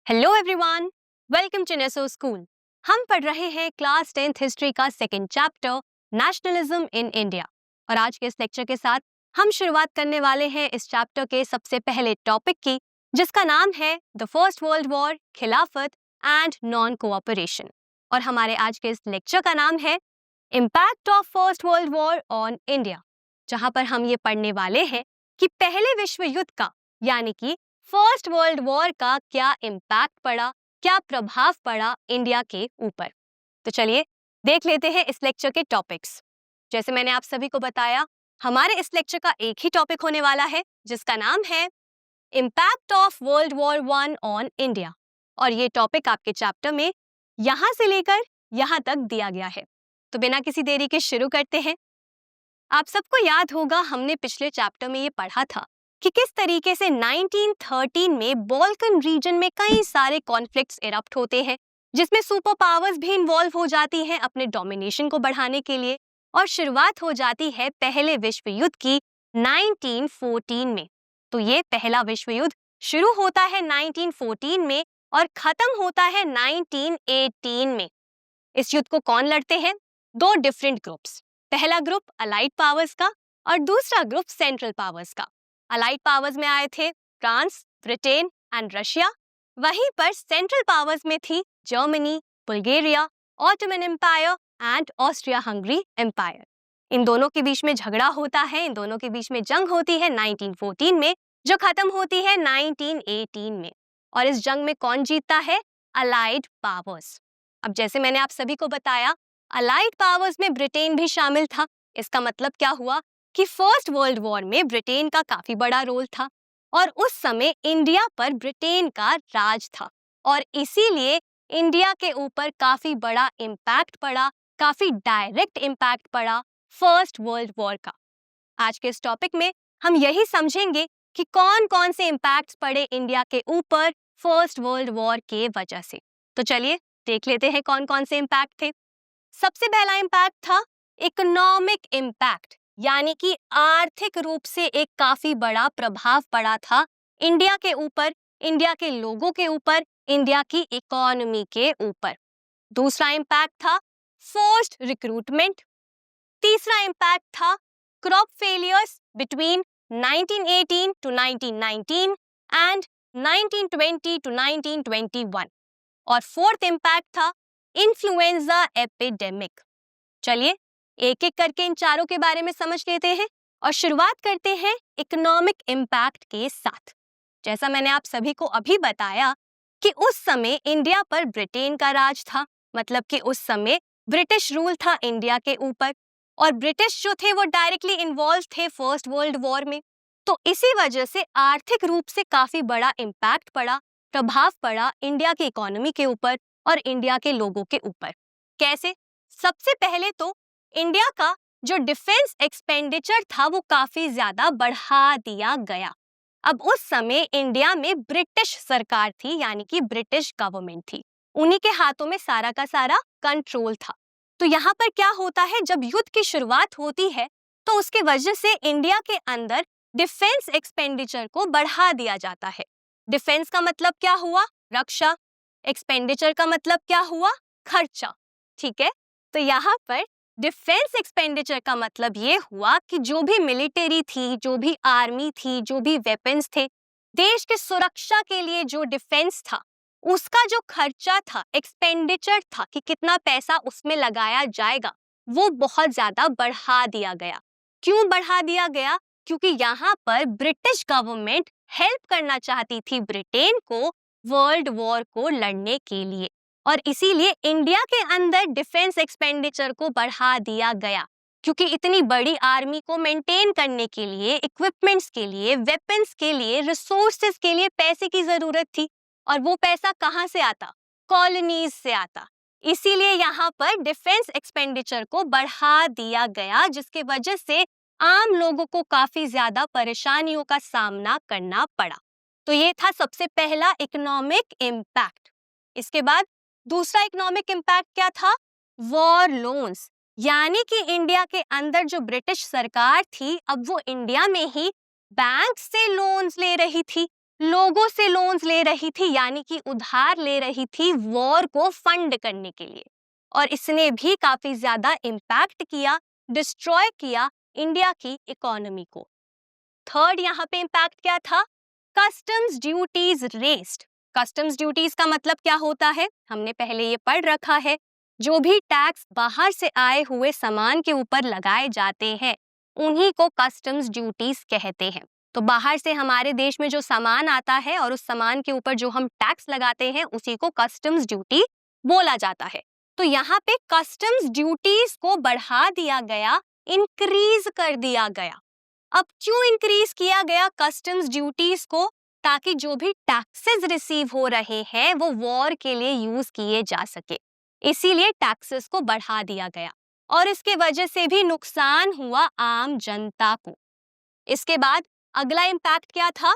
Hello everyone, welcome to Neso school. हम पढ़ रहे हैं क्लास 10th हिस्ट्री का second chapter nationalism in India. और आज के इस लेक्चर के साथ हम शुरुआत करने वाले हैं इस चैप्टर के सबसे पहले टॉपिक की, जिसका नाम है द फर्स्ट वर्ल्ड वॉर, खिलाफत एंड नॉन कोऑपरेशन। और हमारे आज के इस लेक्चर का नाम है impact of first world war on India, जहां पर हम ये पढ़ने वाले हैं कि पहले विश्व युद्ध का यानी कि फर्स्ट वर्ल्ड वॉर का क्या इम्पैक्ट पड़ा, क्या प्रभाव पड़ा इंडिया के ऊपर। तो चलिए देख लेते हैं इस लेक्चर के टॉपिक्स। जैसे मैंने आप सभी को बताया, हमारे इस लेक्चर का एक ही टॉपिक होने वाला है, जिसका नाम है impact of world war 1 on India. और ये टॉपिक आपके चैप्टर में यहां से लेकर यहां तक दिया गया है। तो बिना किसी देरी के शुरू करते हैं। आप सबको याद होगा, हमने पिछले चैप्टर में ये पढ़ा था कि किस तरीके से 1913 में बाल्कन रीजन में कई सारे कॉन्फ्लिक्ट्स इरप्ट होते हैं, जिसमें सुपर पावर्स भी इन्वॉल्व हो जाती हैं अपने डोमिनेशन को बढ़ाने के लिए। और शुरुआत हो जाती है पहले विश्व युद्ध की 1914 में। तो ये पहला विश्व युद्ध शुरू होता है 1914 में और खत्म होता है 1918 में। इस युद्ध को कौन लड़ते हैं? दो डिफरेंट ग्रुप्स। पहला ग्रुप अलाइड पावर्स का और दूसरा ग्रुप सेंट्रल पावर्स का। अलाइड पावर्स में आए थे फ्रांस, ब्रिटेन एंड रशिया। वहीं पर सेंट्रल पावर्स में थी Germany, Bulgaria, Ottoman empire and Austria Hungary empire. इन दोनों के बीच में झगड़ा होता है, इन दोनों के बीच में जंग होती है 1914 में, जो खत्म होती है 1918 में। और इस जंग में कौन जीतता है? Allied powers. अब जैसे मैंने आप सभी को बताया, अलाइड पावर्स में ब्रिटेन भी शामिल था। इसका मतलब क्या हुआ कि फर्स्ट वर्ल्ड वॉर में ब्रिटेन का काफी बड़ा रोल था और उस समय इंडिया पर ब्रिटेन का राज था और इसीलिए इंडिया के ऊपर काफी बड़ा इम्पैक्ट पड़ा, काफी डायरेक्ट इम्पैक्ट पड़ा फर्स्ट वर्ल्ड वॉर का। आज के इस टॉपिक में हम यही समझेंगे कि कौन कौन से इम्पैक्ट्स पड़े इंडिया के ऊपर फर्स्ट वर्ल्ड वॉर के वजह से। तो चलिए देख लेते हैं कौन कौन से इम्पैक्ट थे। सबसे पहला इम्पैक्ट था इकोनॉमिक इम्पैक्ट, यानी कि आर्थिक रूप से एक काफी बड़ा प्रभाव पड़ा था इंडिया के ऊपर, इंडिया के लोगों के ऊपर, इंडिया की इकोनॉमी के ऊपर। दूसरा इम्पैक्ट था फोर्स्ड रिक्रूटमेंट। तीसरा इम्पैक्ट था crop failures between 1918 to 1919 and 1920 to 1921। और फोर्थ इम्पैक्ट था इन्फ्लुएंजा एपिडेमिक। चलिए एक एक करके इन चारों के बारे में समझ लेते हैं और शुरुआत करते हैं इकोनॉमिक इम्पैक्ट के साथ। जैसा मैंने आप सभी को अभी बताया कि उस समय इंडिया पर ब्रिटेन का राज था, मतलब कि उस समय ब्रिटिश रूल था इंडिया के ऊपर और ब्रिटिश जो थे वो डायरेक्टली इन्वॉल्व थे फर्स्ट वर्ल्ड वॉर में। तो इसी वजह से आर्थिक रूप से काफी बड़ा इम्पैक्ट पड़ा, प्रभाव पड़ा इंडिया की इकोनॉमी के ऊपर और इंडिया के लोगों के ऊपर। कैसे? सबसे पहले तो इंडिया का जो डिफेंस एक्सपेंडिचर था वो काफी ज्यादा बढ़ा दिया गया। अब उस समय इंडिया में ब्रिटिश सरकार थी, यानी कि ब्रिटिश गवर्नमेंट थी, उन्हीं के हाथों में सारा का सारा कंट्रोल था। तो यहाँ पर क्या होता है, जब युद्ध की शुरुआत होती है तो उसके वजह से इंडिया के अंदर डिफेंस एक्सपेंडिचर को बढ़ा दिया जाता है। डिफेंस का मतलब क्या हुआ? रक्षा। एक्सपेंडिचर का मतलब क्या हुआ? खर्चा। ठीक है, तो यहाँ पर डिफेंस एक्सपेंडिचर का मतलब ये हुआ कि जो भी मिलिट्री थी, जो भी आर्मी थी, जो भी वेपन्स थे, देश की सुरक्षा के लिए जो डिफेंस था, उसका जो खर्चा था, एक्सपेंडिचर था कि कितना पैसा उसमें लगाया जाएगा, वो बहुत ज्यादा बढ़ा दिया गया। क्यों बढ़ा दिया गया? क्योंकि यहाँ पर ब्रिटिश गवर्नमेंट हेल्प करना चाहती थी ब्रिटेन को वर्ल्ड वॉर को लड़ने के लिए और इसीलिए इंडिया के अंदर डिफेंस एक्सपेंडिचर को बढ़ा दिया गया, क्योंकि इतनी बड़ी आर्मी को मेंटेन करने के लिए, इक्विपमेंट्स के लिए, वेपन्स के लिए, रिसोर्सेज के लिए पैसे की जरूरत थी और वो पैसा कहाँ से आता? कॉलोनीज से आता। इसीलिए यहाँ पर डिफेंस एक्सपेंडिचर को बढ़ा दिया गया, जिसके वजह से आम लोगों को काफी ज्यादा परेशानियों का सामना करना पड़ा। तो ये था सबसे पहला इकोनॉमिक इम्पैक्ट। इसके बाद दूसरा इकोनॉमिक इम्पैक्ट क्या था? वॉर लोन्स, यानी कि इंडिया के अंदर जो ब्रिटिश सरकार थी, अब वो इंडिया में ही बैंक से लोन्स ले रही थी लोगों से लोन्स ले रही थी, यानी कि उधार ले रही थी वॉर को फंड करने के लिए। और इसने भी काफी ज्यादा इम्पैक्ट किया, डिस्ट्रॉय किया इंडिया की इकोनॉमी को। थर्ड यहाँ पे इम्पैक्ट क्या था? Customs duties raised. Customs duties का मतलब क्या होता है? हमने पहले ये पढ़ रखा है। जो भी टैक्स बाहर से आए हुए सामान के ऊपर लगाए जाते हैं उन्हीं को कस्टम्स ड्यूटीज कहते हैं। तो बाहर से हमारे देश में जो सामान आता है और उस सामान के ऊपर जो हम टैक्स लगाते हैं उसी को कस्टम्स ड्यूटी बोला जाता है। तो यहाँ पे कस्टम्स ड्यूटीज को बढ़ा दिया गया, इंक्रीज कर दिया गया। अब क्यों इंक्रीज किया गया कस्टम्स ड्यूटीज को? ताकि जो भी टैक्सेस रिसीव हो रहे हैं वो वॉर के लिए यूज किए जा सके, इसीलिए टैक्सेस को बढ़ा दिया गया और इसके वजह से भी नुकसान हुआ आम जनता को। इसके बाद अगला इम्पैक्ट क्या था?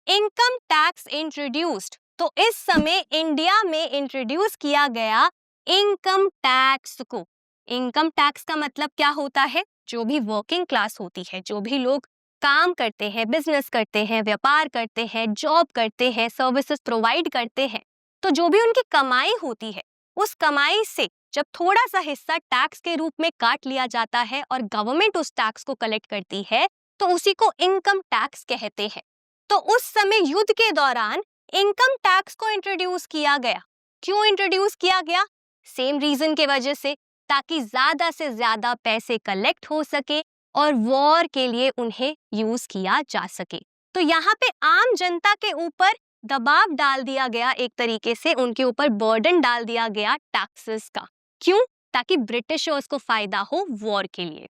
Income tax introduced. तो इस समय इंडिया में इंट्रोड्यूस किया गया इनकम टैक्स को। इनकम टैक्स का मतलब क्या होता है? जो भी वर्किंग क्लास होती है, जो भी लोग काम करते हैं, बिजनेस करते हैं, व्यापार करते हैं, जॉब करते हैं, सर्विसेज प्रोवाइड करते हैं, तो जो भी उनकी कमाई होती है उस कमाई से जब थोड़ा सा हिस्सा टैक्स के रूप में काट लिया जाता है और गवर्नमेंट उस टैक्स को कलेक्ट करती है तो उसी को इनकम टैक्स कहते हैं। तो उस समय युद्ध के दौरान इनकम टैक्स को इंट्रोड्यूस किया गया। क्यों इंट्रोड्यूस किया गया? सेम रीजन के वजह से, ताकि ज्यादा से ज्यादा पैसे कलेक्ट हो सके और वॉर के लिए उन्हें यूज किया जा सके। तो यहाँ पे आम जनता के ऊपर दबाव डाल दिया गया, एक तरीके से उनके ऊपर बर्डन डाल दिया गया टैक्सेस का। क्यों? ताकि ब्रिटिशर्स को फायदा हो वॉर के लिए।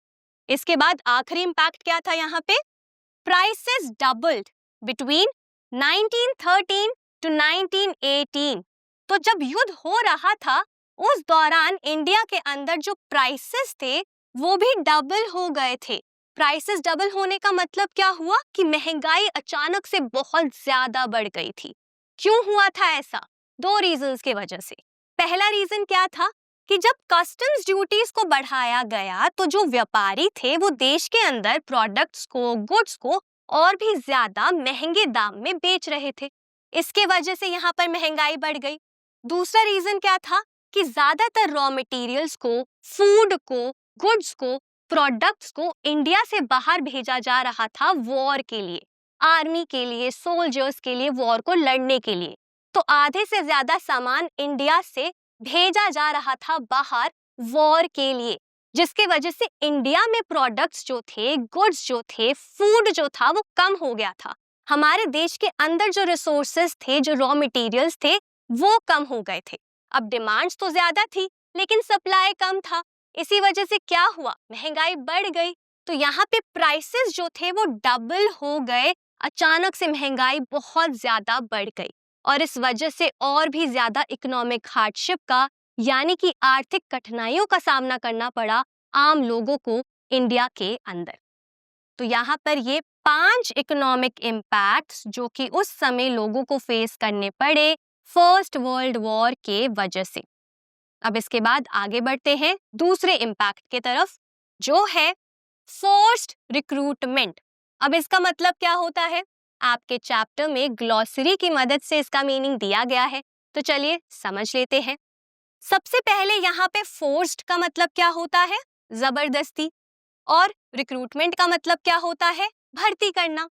इसके बाद आखिरी इंपैक्ट क्या था यहाँ पे? Prices doubled between 1913 to 1918। तो जब युद्ध हो रहा था उस दौरान इंडिया के अंदर जो प्राइसेस थे वो भी डबल हो गए थे। प्राइसेस डबल होने का मतलब क्या हुआ? कि महंगाई अचानक से बहुत ज्यादा बढ़ गई थी। क्यों हुआ था ऐसा? दो रीजंस के वजह से। पहला रीजन क्या था? कि जब कस्टम्स ड्यूटीज को बढ़ाया गया तो जो व्यापारी थे वो देश के अंदर प्रोडक्ट्स को, गुड्स को और भी ज्यादा महंगे दाम में बेच रहे थे। इसके वजह से यहाँ पर महंगाई बढ़ गई। दूसरा रीजन क्या था? कि ज्यादातर रॉ मटेरियल्स को, फूड को, गुड्स को, प्रोडक्ट्स को इंडिया से बाहर भेजा जा रहा था वॉर के लिए, आर्मी के लिए, सोल्जर्स के लिए, वॉर को लड़ने के लिए। तो आधे से ज्यादा सामान इंडिया से भेजा जा रहा था बाहर वॉर के लिए, जिसके वजह से इंडिया में प्रोडक्ट्स जो थे, गुड्स जो थे, फूड जो था वो कम हो गया था। हमारे देश के अंदर जो रिसोर्सेज थे, जो रॉ मटेरियल्स थे वो कम हो गए थे। अब डिमांड्स तो ज्यादा थी लेकिन सप्लाई कम था। इसी वजह से क्या हुआ? महंगाई बढ़ गई। तो यहाँ पे प्राइसेस जो थे वो डबल हो गए। अचानक से महंगाई बहुत ज्यादा बढ़ गई और इस वजह से और भी ज्यादा इकोनॉमिक हार्डशिप का, यानी कि आर्थिक कठिनाइयों का सामना करना पड़ा आम लोगों को इंडिया के अंदर। तो यहाँ पर ये 5 इकोनॉमिक इम्पैक्ट्स जो कि उस समय लोगों को फेस करने पड़े फर्स्ट वर्ल्ड वॉर के वजह से। अब इसके बाद आगे बढ़ते हैं दूसरे इम्पैक्ट के तरफ, जो है फोर्स्ड रिक्रूटमेंट। अब इसका मतलब क्या होता है? आपके चैप्टर में ग्लॉसरी की मदद से इसका मीनिंग दिया गया है, तो चलिए समझ लेते हैं। सबसे पहले यहाँ पे फोर्स्ड का मतलब क्या होता है? जबरदस्ती। और रिक्रूटमेंट का मतलब क्या होता है? भर्ती करना।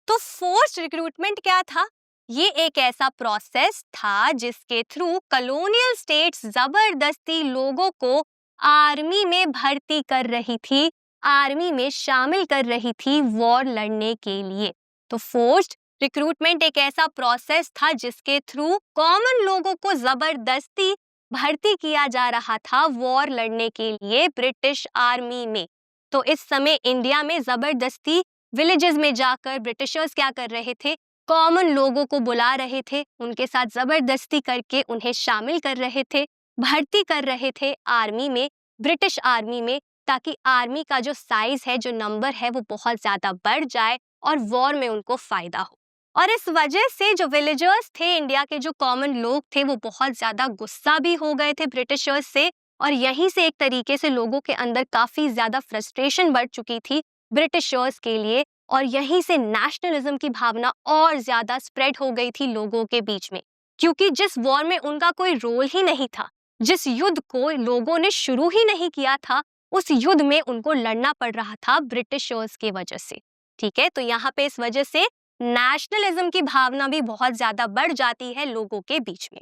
तो फोर्स्ड रिक्रूटमेंट क्या था? ये एक ऐसा प्रोसेस था जिसके थ्रू कॉलोनियल स्टेट्स जबरदस्ती लोगों को आर्मी में भर्ती कर रही थी, आर्मी में शामिल कर रही थी वॉर लड़ने के लिए। तो फोर्स्ड रिक्रूटमेंट एक ऐसा प्रोसेस था जिसके थ्रू कॉमन लोगों को जबरदस्ती भर्ती किया जा रहा था वॉर लड़ने के लिए ब्रिटिश आर्मी में। तो इस समय इंडिया में जबरदस्ती विलेजेस में जाकर ब्रिटिशर्स क्या कर रहे थे? कॉमन लोगों को बुला रहे थे, उनके साथ जबरदस्ती करके उन्हें शामिल कर रहे थे, भर्ती कर रहे थे आर्मी में, ब्रिटिश आर्मी में, ताकि आर्मी का जो साइज है, जो नंबर है, वो बहुत ज्यादा बढ़ जाए और वॉर में उनको फायदा हो। और इस वजह से जो विलेजर्स थे, इंडिया के जो कॉमन लोग थे, वो बहुत ज्यादा गुस्सा भी हो गए थे ब्रिटिशर्स से और यहीं से एक तरीके से लोगों के अंदर काफी ज्यादा फ्रस्ट्रेशन बढ़ चुकी थी ब्रिटिशर्स के लिए और यहीं से नेशनलिज्म की भावना और ज्यादा स्प्रेड हो गई थी लोगों के बीच में, क्योंकि जिस वॉर में उनका कोई रोल ही नहीं था, जिस युद्ध को लोगों ने शुरू ही नहीं किया था, उस युद्ध में उनको लड़ना पड़ रहा था ब्रिटिशर्स की वजह से। ठीक है, तो यहाँ पे इस वजह से नेशनलिज्म की भावना भी बहुत ज्यादा बढ़ जाती है लोगों के बीच में।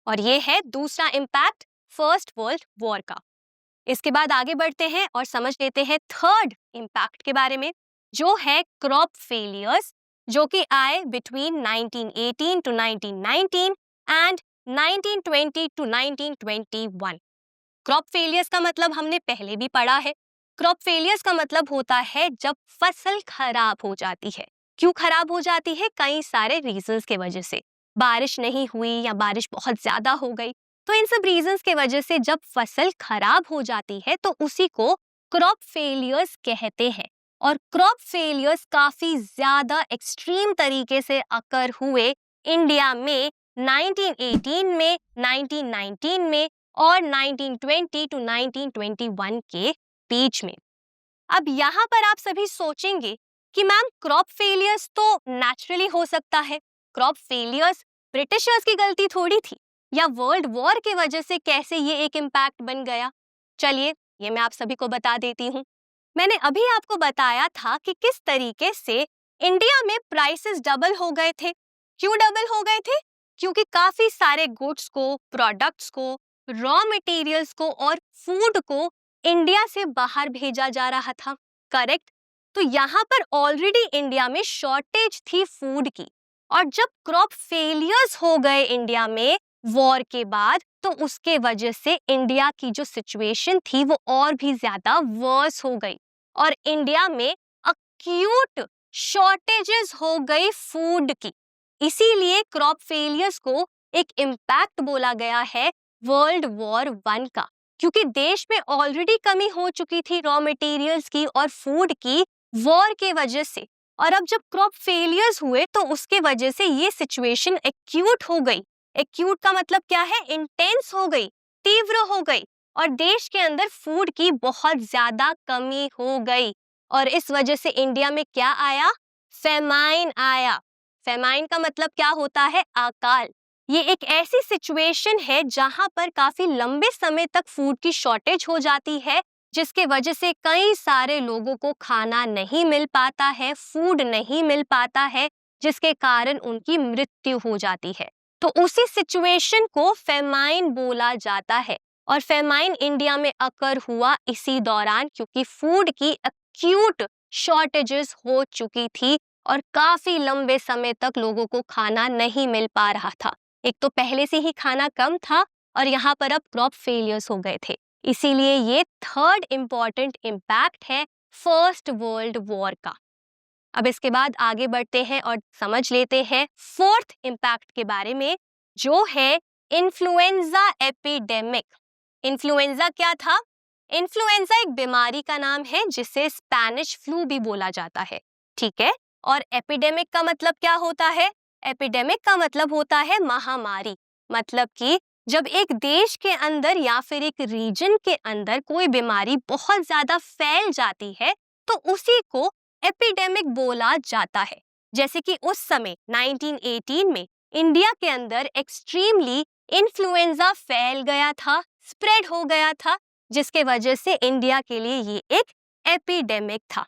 और ये है दूसरा इम्पैक्ट फर्स्ट वर्ल्ड वॉर का। इसके बाद आगे बढ़ते हैं और समझ लेते हैं थर्ड इम्पैक्ट के बारे में, जो है क्रॉप फेलियर्स, जो कि आए between 1918 to 1919 and 1920 to 1921। Crop failures का मतलब हमने पहले भी पढ़ा है। क्रॉप फेलियर्स का मतलब होता है जब फसल खराब हो जाती है। क्यों खराब हो जाती है? कई सारे रीजंस के वजह से। बारिश नहीं हुई या बारिश बहुत ज्यादा हो गई, तो इन सब रीजंस के वजह से जब फसल खराब हो जाती है तो उसी को क्रॉप फेलियर्स कहते हैं। और क्रॉप फेलियर्स काफी ज्यादा एक्सट्रीम तरीके से अकर हुए इंडिया में 1918 में, 1919 में और 1920 टू 1921 के बीच में। अब यहाँ पर आप सभी सोचेंगे कि मैम क्रॉप फेलियर्स तो नेचुरली हो सकता है, क्रॉप फेलियर्स ब्रिटिशर्स की गलती थोड़ी थी, या वर्ल्ड वॉर की वजह से कैसे ये एक इम्पैक्ट बन गया? चलिए ये मैं आप सभी को बता देती हूँ। मैंने अभी आपको बताया था कि किस तरीके से इंडिया में प्राइसेस डबल हो गए थे। क्यों डबल हो गए थे? क्योंकि काफी सारे गुड्स को, प्रोडक्ट्स को, रॉ मटेरियल्स को और फूड को इंडिया से बाहर भेजा जा रहा था। करेक्ट? तो यहाँ पर ऑलरेडी इंडिया में शॉर्टेज थी फूड की, और जब क्रॉप फेलियर्स हो गए इंडिया में वॉर के बाद, तो उसके वजह से इंडिया की जो सिचुएशन थी वो और भी ज्यादा वर्स हो गई और इंडिया में अक्यूट शॉर्टेजेस हो गई फूड की। इसीलिए क्रॉप फेलियर्स को एक इम्पैक्ट बोला गया है वर्ल्ड वॉर 1 का, क्योंकि देश में ऑलरेडी कमी हो चुकी थी रॉ मटेरियल्स की और फूड की वॉर के वजह से, और अब जब क्रॉप फेलियर्स हुए तो उसके वजह से ये सिचुएशन एक्यूट हो गई। एक्यूट का मतलब क्या है? इंटेंस हो गई, तीव्र हो गई, और देश के अंदर फूड की बहुत ज्यादा कमी हो गई। और इस वजह से इंडिया में क्या आया? फेमाइन आया। फेमाइन का मतलब क्या होता है? अकाल। ये एक ऐसी सिचुएशन है जहां पर काफी लंबे समय तक फूड की शॉर्टेज हो जाती है, जिसके वजह से कई सारे लोगों को खाना नहीं मिल पाता है, फूड नहीं मिल पाता है, जिसके कारण उनकी मृत्यु हो जाती है। तो उसी सिचुएशन को फेमाइन बोला जाता है, और फेमाइन इंडिया में अकर हुआ इसी दौरान, क्योंकि फूड की एक्यूट शॉर्टेजेस हो चुकी थी और काफी लंबे समय तक लोगों को खाना नहीं मिल पा रहा था। एक तो पहले से ही खाना कम था और यहाँ पर अब क्रॉप फेलियर्स हो गए थे। इसीलिए ये थर्ड इंपॉर्टेंट इम्पैक्ट है फर्स्ट वर्ल्ड वॉर का। अब इसके बाद आगे बढ़ते हैं और समझ लेते हैं फोर्थ इम्पैक्ट के बारे में, जो है इन्फ्लुएंजा एपिडेमिक। इन्फ्लुएंजा क्या था? इन्फ्लुएंजा एक बीमारी का नाम है जिसे स्पेनिश फ्लू भी बोला जाता है। ठीक है, और एपिडेमिक का मतलब क्या होता है? एपिडेमिक का मतलब होता है महामारी। मतलब कि जब एक देश के अंदर या फिर एक रीजन के अंदर कोई बीमारी बहुत ज्यादा फैल जाती है तो उसी को एपिडेमिक बोला जाता है। जैसे कि उस समय 1918 में इंडिया के अंदर एक्सट्रीमली इन्फ्लुएंजा फैल गया था, स्प्रेड हो गया था, जिसके वजह से इंडिया के लिए ये एक एपिडेमिक था।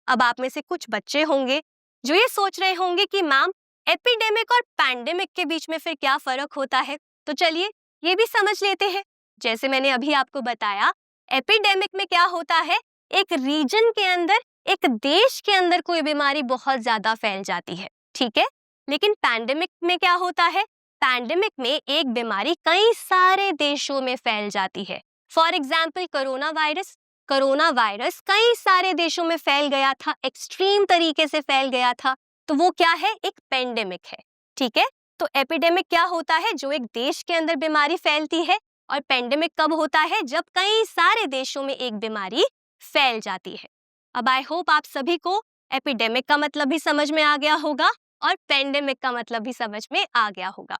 अब आप में से कुछ बच्चे होंगे जो ये सोच रहे होंगे कि मैम एपिडेमिक और पैंडेमिक के बीच में फिर क्या फर्क होता है? तो चलिए ये भी समझ लेते हैं। जैसे मैंने अभी आपको बताया, एपिडेमिक में क्या होता है? एक रीजन के अंदर, एक देश के अंदर कोई बीमारी बहुत ज्यादा फैल जाती है। ठीक है, लेकिन पैंडेमिक में क्या होता है? पैंडेमिक में एक बीमारी कई सारे देशों में फैल जाती है। For example corona virus. Corona virus कई सारे देशों में फैल गया था, एक्सट्रीम तरीके से फैल गया था, तो वो क्या है? एक पेंडेमिक है। ठीक है, तो एपिडेमिक क्या होता है? जो एक देश के अंदर बीमारी फैलती है, और पेंडेमिक कब होता है? जब कई सारे देशों में एक बीमारी फैल जाती है। अब आई होप आप सभी को एपिडेमिक का मतलब भी समझ में आ गया होगा और पेंडेमिक का मतलब भी समझ में आ गया होगा।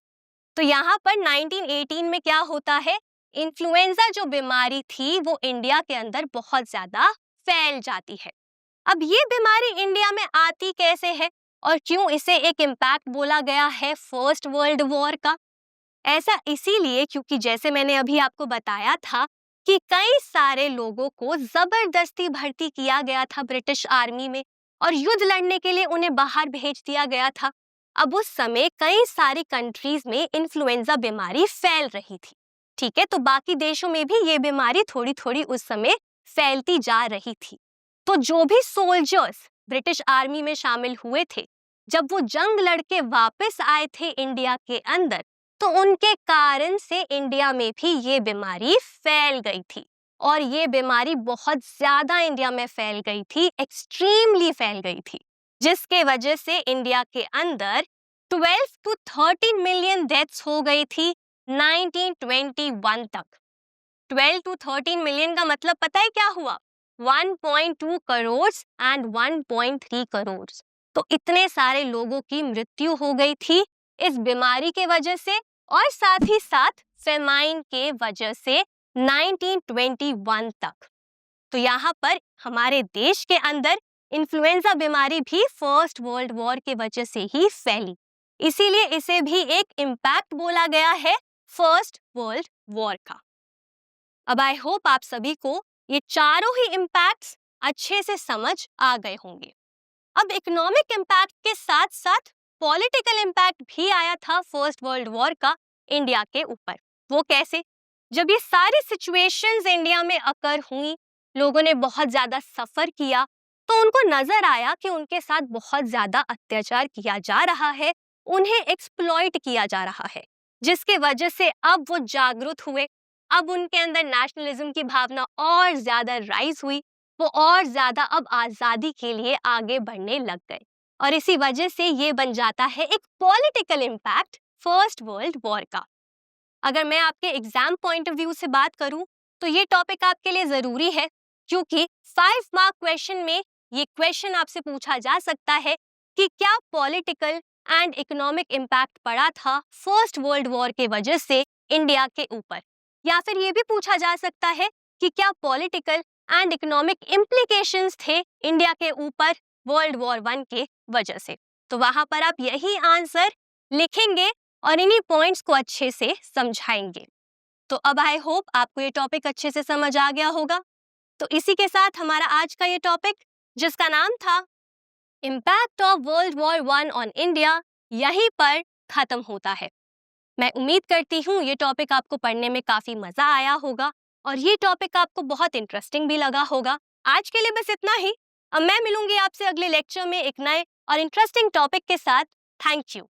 तो यहाँ पर 1918 में क्या होता है? इन्फ्लुएंजा जो बीमारी थी वो इंडिया के अंदर बहुत ज्यादा फैल जाती है। अब ये बीमारी इंडिया में आती कैसे है और क्यों इसे एक इम्पैक्ट बोला गया है फर्स्ट वर्ल्ड वॉर का? ऐसा इसीलिए क्योंकि जैसे मैंने अभी आपको बताया था कि कई सारे लोगों को जबरदस्ती भर्ती किया गया था ब्रिटिश आर्मी में और युद्ध लड़ने के लिए उन्हें बाहर भेज दिया गया था। अब उस समय कई सारी कंट्रीज में इन्फ्लुएंजा बीमारी फैल रही थी। ठीक है, तो बाकी देशों में भी ये बीमारी थोड़ी थोड़ी उस समय फैलती जा रही थी। तो जो भी सोल्जर्स ब्रिटिश आर्मी में शामिल हुए थे, जब वो जंग लड़के वापस आए थे इंडिया के अंदर, तो उनके कारण से इंडिया में भी ये बीमारी फैल गई थी और ये बीमारी बहुत ज्यादा इंडिया में फैल गई थी, एक्सट्रीमली फैल गई थी, जिसके वजह से इंडिया के अंदर 12 to 13 मिलियन डेथ्स हो गई थी 1921 तक। 12 to 13 मिलियन का मतलब पता है क्या हुआ? 1.2 करोड़ एंड 1.3 करोड़। तो इतने सारे लोगों की मृत्यु हो गई थी इस बीमारी के वजह से और साथ ही साथ फेमाइन के वजह से 1921 तक। तो यहाँ पर हमारे देश के अंदर इन्फ्लुएंजा बीमारी भी फर्स्ट वर्ल्ड वॉर के वजह से ही फैली, इसीलिए इसे भी एक इम्पैक्ट बोला गया है फर्स्ट वर्ल्ड वॉर का। अब आई होप आप सभी को ये चारों ही इम्पैक्ट्स अच्छे से समझ आ गए होंगे। अब इकोनॉमिक इम्पैक्ट के साथ साथ पॉलिटिकल इम्पैक्ट भी आया था फर्स्ट वर्ल्ड वॉर का इंडिया के ऊपर। वो कैसे? जब ये सारी सिचुएशंस इंडिया में अकर हुई, लोगों ने बहुत ज्यादा सफर किया, तो उनको नजर आया कि उनके साथ बहुत ज्यादा अत्याचार किया जा रहा है, उन्हें एक्सप्लॉइट किया जा रहा है, जिसके वजह से अब वो जागरूक हुए। अब उनके अंदर नेशनलिज्म की भावना और ज्यादा राइज हुई, वो और ज्यादा अब आजादी के लिए आगे बढ़ने लग गए और इसी वजह से ये बन जाता है एक political impact first world war का। अगर मैं आपके एग्जाम पॉइंट ऑफ व्यू से बात करूं तो ये टॉपिक आपके लिए जरूरी है, क्योंकि 5 मार्क क्वेश्चन में ये क्वेश्चन आपसे पूछा जा सकता है कि क्या पॉलिटिकल एंड इकोनॉमिक इम्पैक्ट पड़ा था फर्स्ट वर्ल्ड वॉर के वजह से इंडिया के ऊपर, या फिर ये भी पूछा जा सकता है कि क्या पॉलिटिकल एंड इकोनॉमिक इम्प्लीकेशंस थे इंडिया के ऊपर वर्ल्ड वॉर 1 के वजह से। तो वहां पर आप यही आंसर लिखेंगे और इन्हीं पॉइंट्स को अच्छे से समझाएंगे। तो अब आई होप आपको ये टॉपिक अच्छे से समझ आ गया होगा। तो इसी के साथ हमारा आज का ये टॉपिक, जिसका नाम था impact of world war 1 on India, यहीं पर खत्म होता है। मैं उम्मीद करती हूँ ये टॉपिक आपको पढ़ने में काफी मजा आया होगा और ये टॉपिक आपको बहुत इंटरेस्टिंग भी लगा होगा। आज के लिए बस इतना ही। अब मैं मिलूंगी आपसे अगले लेक्चर में एक नए और इंटरेस्टिंग टॉपिक के साथ। Thank you.